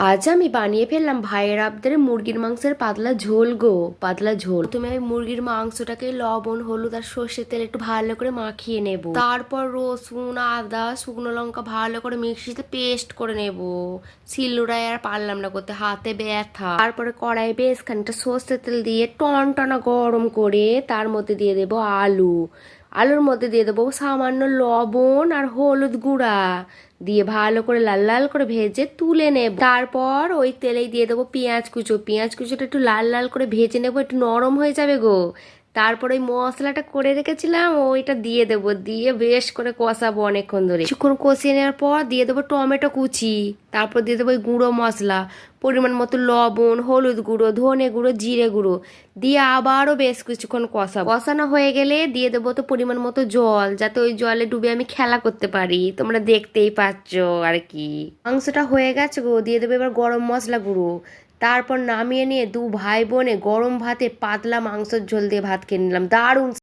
আজ আমি বানিয়ে ফেললাম ভাইয়ের আবদারে মুরগির মাংসের পাতলা ঝোল গো। পাতলা ঝোল তুমি আমি মুরগির মাংসটাকে লবণ হলুদ আর সর্ষের তেল একটু ভালো করে মাখিয়ে নেব। তারপর রসুন আদা শুকনো লঙ্কা ভালো করে মিক্সিতে পেস্ট করে নেব। শিলনোড়ায় আর পারলাম না করতে, হাতে ব্যথা। তারপরে কড়াই বেশ খানিকটা সর্ষের তেল দিয়ে টনটনা গরম করে তার মধ্যে দিয়ে দেবো আলু। আলুর মধ্যে দিয়ে দেবো সামান্য লবণ আর হলুদ গুঁড়া দিয়ে ভালো করে লাল লাল করে ভেজে তুলে নেব। তারপর ওই তেলেই দিয়ে দেবো পেঁয়াজ কুচো। পেঁয়াজ কুচোটা একটু লাল লাল করে ভেজে নেবো, একটু নরম হয়ে যাবে গো। তারপর ওই মশলাটা করে রেখেছিলাম ওইটা দিয়ে দেবো, দিয়ে বেশ করে কষাবো অনেকক্ষণ ধরে। কিছুক্ষণ কষিয়ে নেওয়ার পর দিয়ে দেবো টমেটো কুচি। তারপর দিয়ে দেবো ওই গুঁড়ো মশলা, পরিমাণ মতো লবণ হলুদ গুঁড়ো ধনে গুঁড়ো জিরে গুঁড়ো দিয়ে আবারও বেশ কিছুক্ষণ কষাবো। কষানো হয়ে গেলে দিয়ে দেবো তো পরিমাণ মতো জল, যাতে ওই জলে ডুবে আমি খেলা করতে পারি। তোমরা দেখতেই পাচ্ছ আর কি। মাংসটা হয়ে গেছে গো, দিয়ে দেবো এবার গরম মশলা গুঁড়ো। তারপর নামিয়ে নিয়ে দু ভাই বোনে গরম ভাতে পাতলা মাংসের ঝোল দিয়ে ভাত খেয়ে নিলাম, দারুণ।